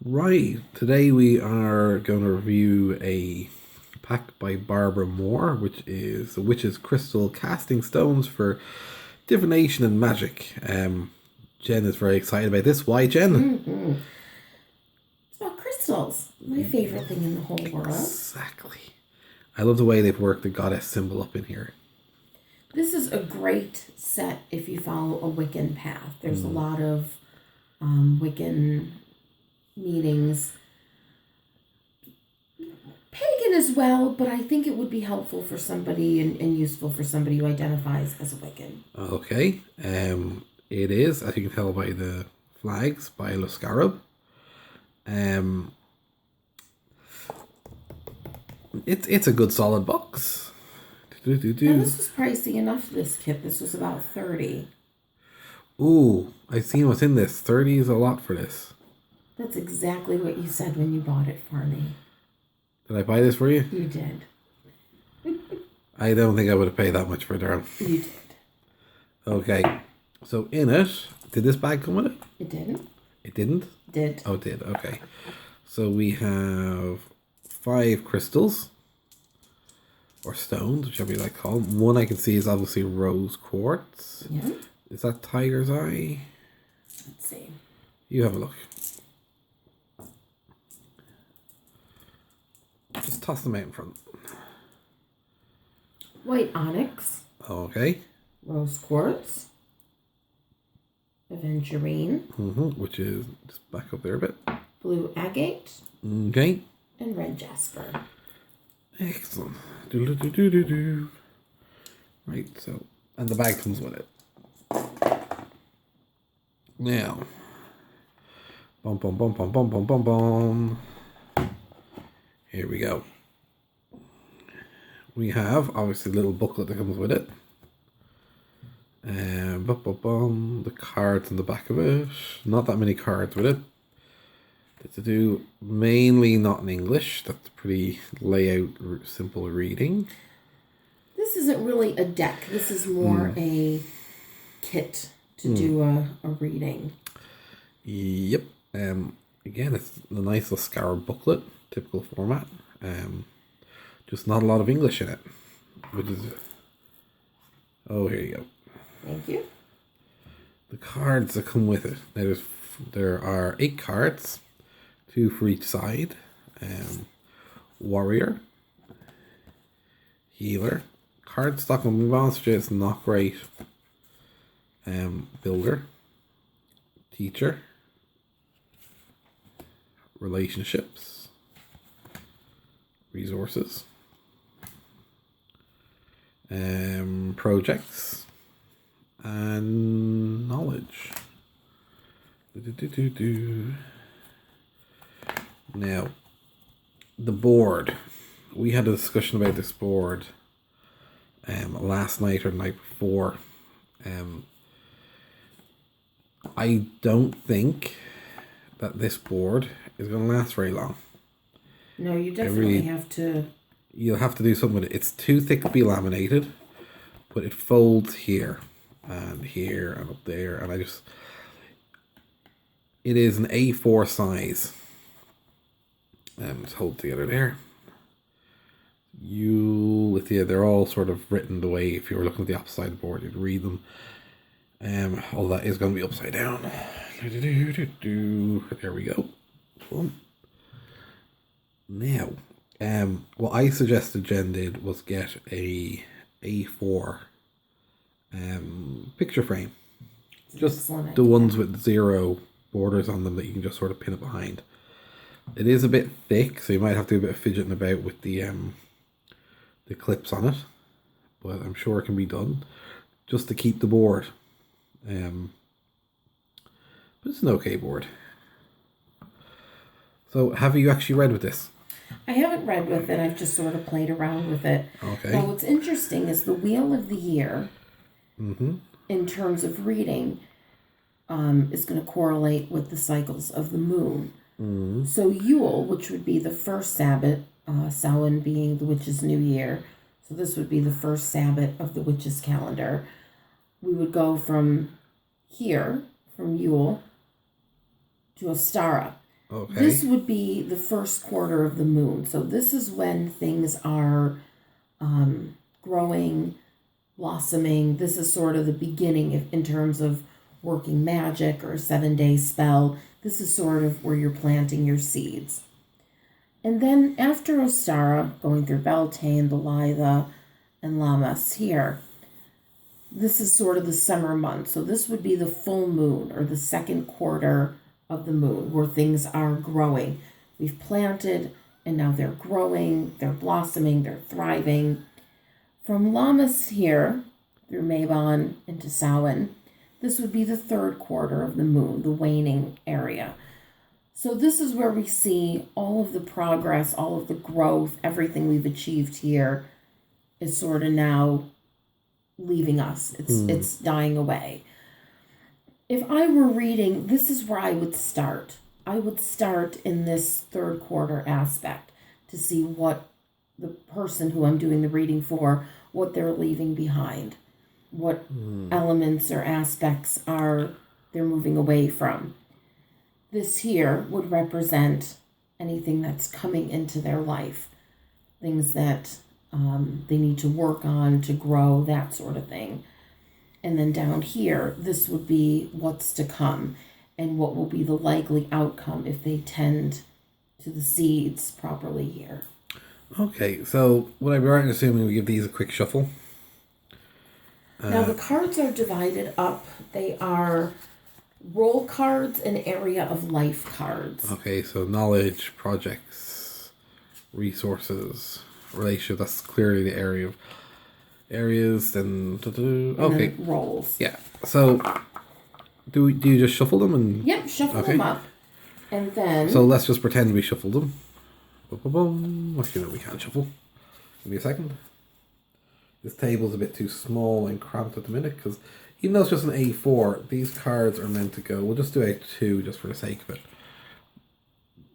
Right, today we are going to review a pack by Barbara Moore, which is the Witch's Crystal Casting Stones for Divination and Magic. Jen is very excited about this. Why, Jen? Mm-hmm. It's about crystals. My favorite thing in the whole world. Exactly. I love the way they've worked the goddess symbol up in here. This is a great set if you follow a Wiccan path. There's a lot of Wiccan meetings. Pagan as well, but I think it would be helpful for somebody and useful for somebody who identifies as a Wiccan. Okay. It is, as you can tell by the flags, by Le Scarab. It's a good solid box. Now this was pricey enough, this kit. This was about $30. Ooh, I've seen what's in this. 30 is a lot for this. That's exactly what you said when you bought it for me. Did I buy this for you? You did. I don't think I would have paid that much for it, darling. You did. Okay, so in it, did this bag come with it? It didn't. It didn't? Did. Oh, it did. Okay. So we have 5 crystals. Or stones, whichever you like to call them. One I can see is obviously rose quartz. Yeah. Is that tiger's eye? Let's see. You have a look. Just toss them out in front. White onyx. Okay. Rose quartz. Aventurine. Which is just back up there a bit. Blue agate. Okay. And red jasper. Excellent. Do. Right, so, and the bag comes with it. Now, bum bum bum bum bum bum bum bum. Here we go. We have obviously a little booklet that comes with it. The cards in the back of it. Not that many cards with it. To do mainly not in English. That's pretty layout, simple reading. This isn't really a deck. This is more a kit to do a reading. Yep. Again, it's a nice little scarab booklet, typical format. Just not a lot of English in it, which is. Oh, here you go. Thank you. The cards that come with it. Now there are 8 cards. 2 for each side. Warrior. Healer. Cardstock on move on, so it's not great. Builder. Teacher. Relationships. Resources. Projects. And knowledge. Now, the board. We had a discussion about this board last night or the night before. I don't think that this board is going to last very long. No, you definitely have to... You'll have to do something with it. It's too thick to be laminated, but it folds here and here and up there. And it is an A4 size. Just hold together there. They're all sort of written the way, if you were looking at the opposite side of the board, you'd read them. All that is going to be upside down. There we go. Boom. Now, what I suggested Jen did was get a A4 picture frame. Just the ones with 0 borders on them that you can just sort of pin it behind. It is a bit thick, so you might have to do a bit of fidgeting about with the clips on it, but I'm sure it can be done just to keep the board. But it's an okay board. So, have you actually read with this? I haven't read with it. I've just sort of played around with it. Okay. Now, what's interesting is the Wheel of the Year, in terms of reading, is going to correlate with the cycles of the moon. So Yule, which would be the first Sabbath, Samhain being the witch's new year, so this would be the first Sabbath of the witch's calendar. We would go from here, from Yule, to Ostara. Okay. This would be the first quarter of the moon. So this is when things are growing, blossoming. This is sort of the beginning in terms of working magic or a 7-day spell. This is sort of where you're planting your seeds. And then after Ostara, going through Beltane, Belitha, and Lammas here, this is sort of the summer month. So this would be the full moon or the second quarter of the moon where things are growing. We've planted and now they're growing, they're blossoming, they're thriving. From Lammas here through Mabon into Samhain, this would be the third quarter of the moon, the waning area. So this is where we see all of the progress, all of the growth, everything we've achieved here is sort of now leaving us. It's dying away. If I were reading, this is where I would start. I would start in this third quarter aspect to see what the person who I'm doing the reading for, what they're leaving behind, what elements or aspects are they're moving away from. This here would represent anything that's coming into their life, things that they need to work on to grow, that sort of thing. And then down here, this would be what's to come and what will be the likely outcome if they tend to the seeds properly here. Okay, so would I be right in assuming we give these a quick shuffle? Now the cards are divided up. They are role cards and area of life cards. Okay, so knowledge, projects, resources, relationship, that's clearly the area of areas, then okay. Then roles. Yeah. So do you just shuffle them and Yep, shuffle them up. And then so let's just pretend we shuffled them. Actually, no, we can't shuffle. Give me a second. This table's a bit too small and cramped at the minute because even though it's just an A4, these cards are meant to go. We'll just do A2 just for the sake of it.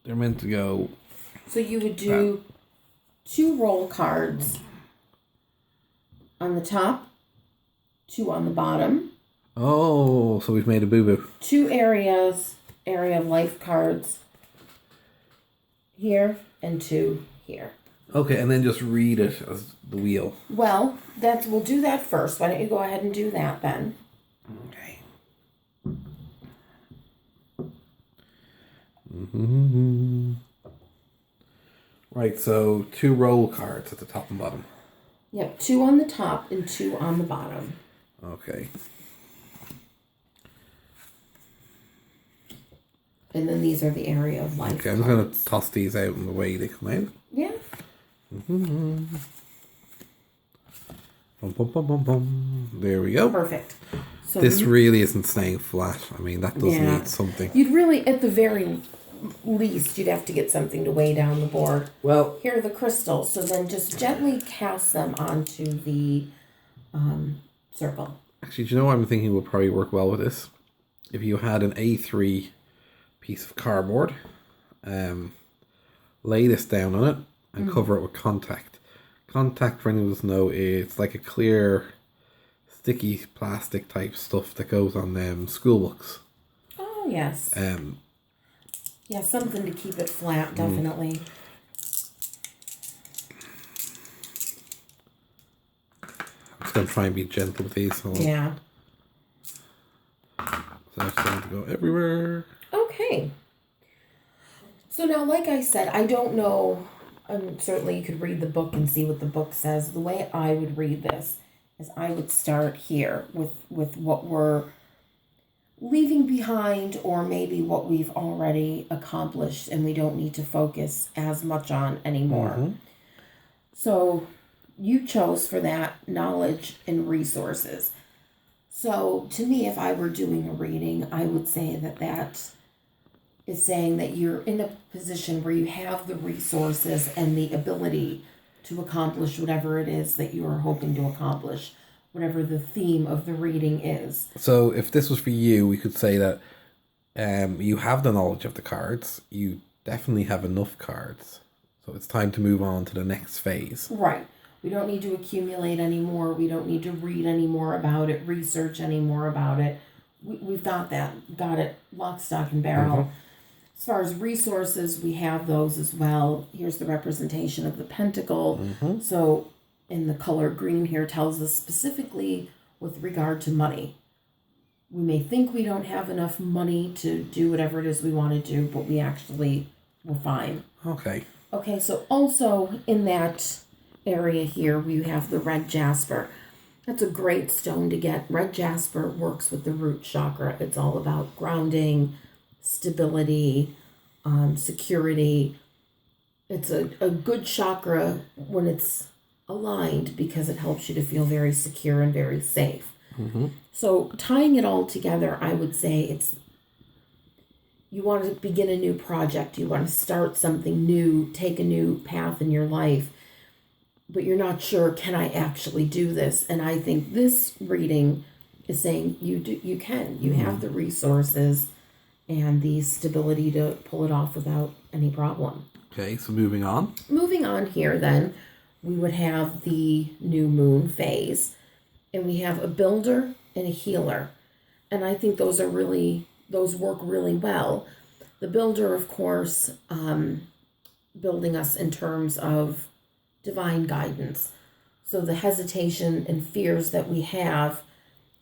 They're meant to go. So you would do 2 roll cards on the top, 2 on the bottom. Oh, so we've made a boo-boo. 2 area of life cards here and 2 here. Okay, and then just read it as the wheel. Well, we'll do that first. Why don't you go ahead and do that then? Okay. Right, so 2 roll cards at the top and bottom. Yep, 2 on the top and 2 on the bottom. Okay. And then these are the area of life. Okay, I'm just going to toss these out in the way they come out. Yeah. Bum, bum, bum, bum, bum. There we go. Perfect. So this really isn't staying flat. I mean, that does need something. You'd really, at the very least, you'd have to get something to weigh down the board. Well, here are the crystals. So then just gently cast them onto the circle. Actually, do you know what I'm thinking would probably work well with this? If you had an A3 piece of cardboard, lay this down on it and cover it with contact. Contact, for anyone who doesn't know, it's like a clear, sticky plastic type stuff that goes on school books. Oh, yes. Yeah, something to keep it flat, definitely. I'm just going to try and be gentle with these. So yeah. So it's going to go everywhere. Okay. So now, like I said, I don't know. Certainly you could read the book and see what the book says. The way I would read this is I would start here with what we're leaving behind or maybe what we've already accomplished and we don't need to focus as much on anymore. So you chose for that knowledge and resources. So to me, if I were doing a reading, I would say that is saying that you're in a position where you have the resources and the ability to accomplish whatever it is that you are hoping to accomplish, whatever the theme of the reading is. So if this was for you, we could say that you have the knowledge of the cards. You definitely have enough cards. So it's time to move on to the next phase. Right. We don't need to accumulate anymore. We don't need to read any more about it, research any more about it. We've got that. Got it lock, stock, and barrel. As far as resources, we have those as well. Here's the representation of the pentacle. So in the color green here tells us specifically with regard to money. We may think we don't have enough money to do whatever it is we want to do, but we actually will fine. Okay. Okay, so also in that area here, we have the red jasper. That's a great stone to get. Red jasper works with the root chakra. It's all about grounding, stability, security. It's a good chakra when it's aligned because it helps you to feel very secure and very safe. So tying it all together, I would say you want to begin a new project. You want to start something new, take a new path in your life, but you're not sure, can I actually do this? And I think this reading is saying you can. You have the resources and the stability to pull it off without any problem. Okay, so moving on. Moving on here then, we would have the new moon phase. And we have a builder and a healer. And I think those work really well. The builder, of course, building us in terms of divine guidance. So the hesitation and fears that we have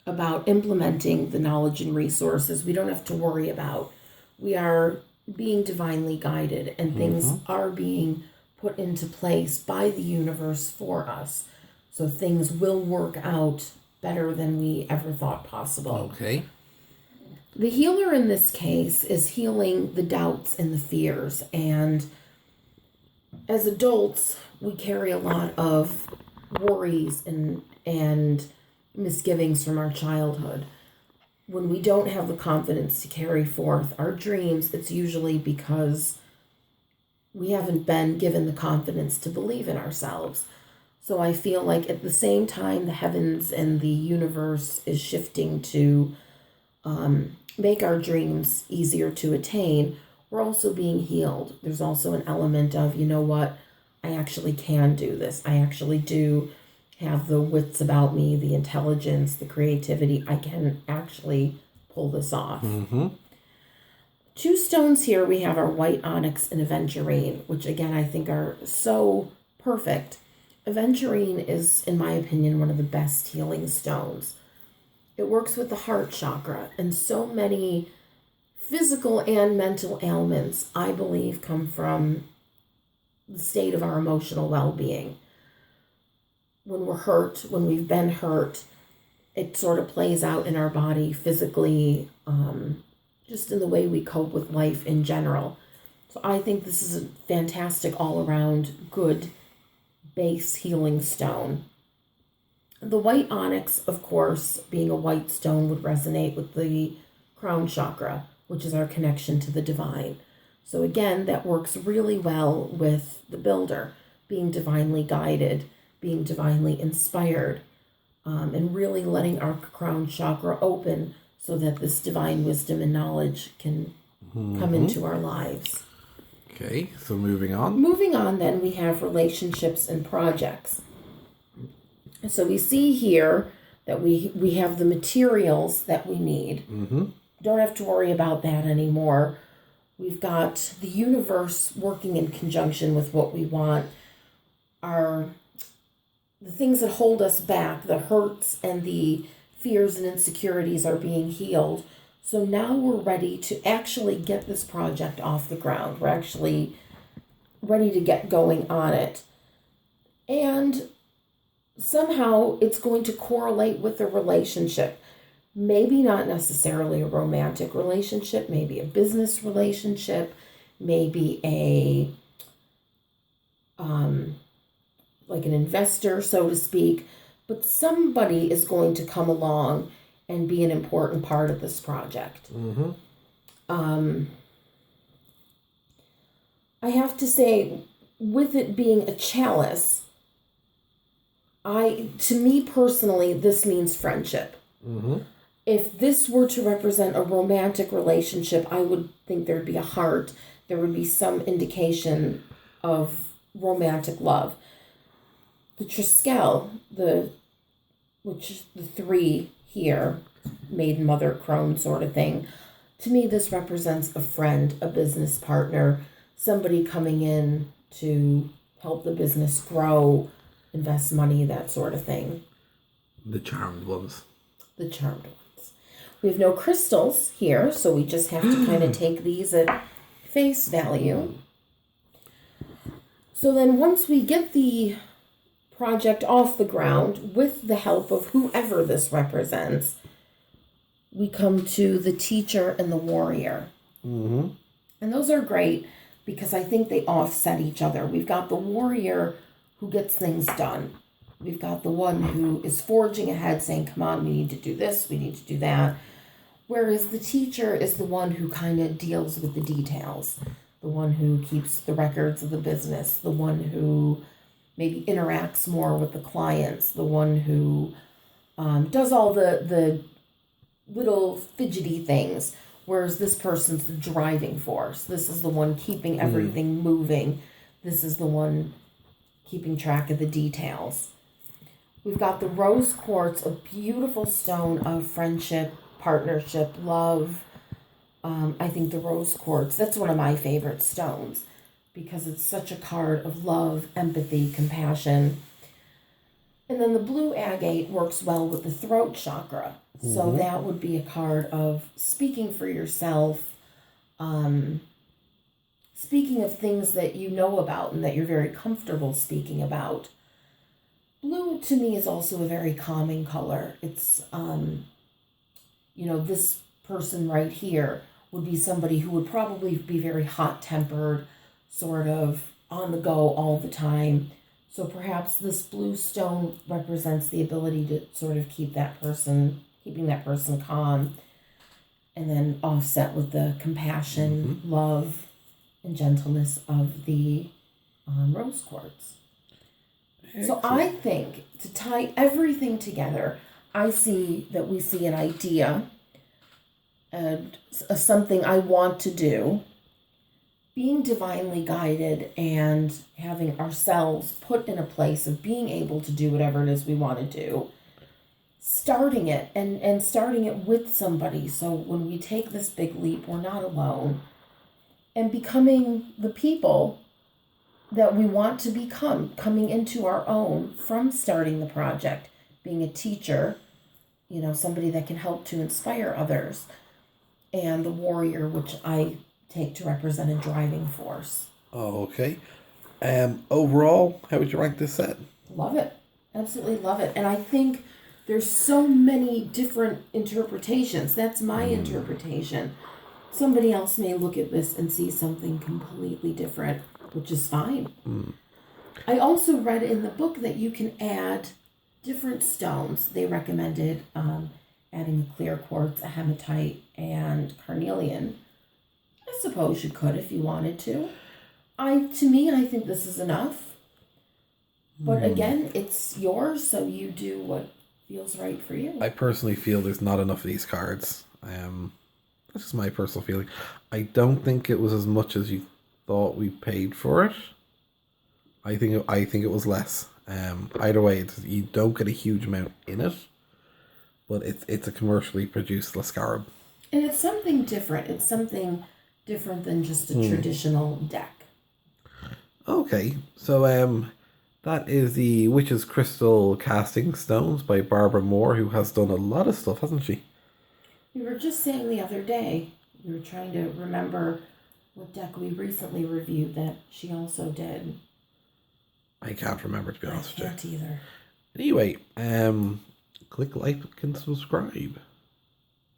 about implementing the knowledge and resources, we don't have to worry about. We are being divinely guided and things are being put into place by the universe for us. So things will work out better than we ever thought possible. Okay. The healer in this case is healing the doubts and the fears. And as adults, we carry a lot of worries and misgivings from our childhood. When we don't have the confidence to carry forth our dreams, it's usually because we haven't been given the confidence to believe in ourselves. So I feel like at the same time the heavens and the universe is shifting to make our dreams easier to attain, we're also being healed. There's also an element of, you know what, I actually can do this. I actually do have the wits about me, the intelligence, the creativity. I can actually pull this off. Two stones here, we have our white onyx and aventurine, which again I think are so perfect. Aventurine is, in my opinion, one of the best healing stones. It works with the heart chakra, and so many physical and mental ailments, I believe, come from the state of our emotional well-being. When we're hurt, when we've been hurt, it sort of plays out in our body physically, just in the way we cope with life in general. So I think this is a fantastic all-around good base healing stone. The white onyx, of course, being a white stone, would resonate with the crown chakra, which is our connection to the divine. So again, that works really well with the builder, being divinely guided, being divinely inspired, and really letting our crown chakra open so that this divine wisdom and knowledge can come into our lives. Okay, so moving on. Moving on, then, we have relationships and projects. So we see here that we have the materials that we need. Don't have to worry about that anymore. We've got the universe working in conjunction with what we want. The things that hold us back, the hurts and the fears and insecurities are being healed. So now we're ready to actually get this project off the ground. We're actually ready to get going on it. And somehow it's going to correlate with a relationship. Maybe not necessarily a romantic relationship, maybe a business relationship, maybe a like an investor, so to speak, but somebody is going to come along and be an important part of this project. I have to say, with it being a chalice, to me personally, this means friendship. If this were to represent a romantic relationship, I would think there'd be a heart. There would be some indication of romantic love. The Triskel, which is the three here, maiden, mother, crone sort of thing, to me, this represents a friend, a business partner, somebody coming in to help the business grow, invest money, that sort of thing. The charmed ones. The charmed ones. We have no crystals here, so we just have to kind of take these at face value. So then once we get the project off the ground with the help of whoever this represents, we come to the teacher and the warrior. Mm-hmm. And those are great because I think they offset each other. We've got the warrior who gets things done. We've got the one who is forging ahead saying, come on, we need to do this, we need to do that. Whereas the teacher is the one who kind of deals with the details, the one who keeps the records of the business, the one who maybe interacts more with the clients, the one who does all the little fidgety things, whereas this person's the driving force. This is the one keeping everything moving. This is the one keeping track of the details. We've got the rose quartz, a beautiful stone of friendship, partnership, love. I think the rose quartz, that's one of my favorite stones because it's such a card of love, empathy, compassion. And then the blue agate works well with the throat chakra. So that would be a card of speaking for yourself, speaking of things that you know about and that you're very comfortable speaking about. Blue to me is also a very calming color. It's, this person right here would be somebody who would probably be very hot-tempered, sort of on the go all the time. So perhaps this blue stone represents the ability to sort of keeping that person calm, and then offset with the compassion, love, and gentleness of the rose quartz. Excellent. So I think to tie everything together, we see an idea and something I want to do, being divinely guided and having ourselves put in a place of being able to do whatever it is we want to do, starting it and starting it with somebody. So when we take this big leap, we're not alone, and becoming the people that we want to become, coming into our own from starting the project, being a teacher, somebody that can help to inspire others, and the warrior, which I take to represent a driving force. Oh, okay. Overall, how would you rank this set? Love it. Absolutely love it. And I think there's so many different interpretations. That's my interpretation. Somebody else may look at this and see something completely different, which is fine. I also read in the book that you can add different stones. They recommended adding a clear quartz, a hematite, and carnelian. I suppose you could if you wanted to. I think this is enough. But again, it's yours, so you do what feels right for you. I personally feel there's not enough of these cards. That's just my personal feeling. I don't think it was as much as you thought we paid for it. I think it was less. Either way, you don't get a huge amount in it, but it's a commercially produced Lascarab. And it's something different. It's something different than just a traditional deck. Okay, so that is the Witch's Crystal Casting Stones by Barbara Moore, who has done a lot of stuff, hasn't she? We were just saying the other day, we were trying to remember what deck we recently reviewed that she also did. I can't remember, to be honest with you. I can't either. Anyway, click like and subscribe.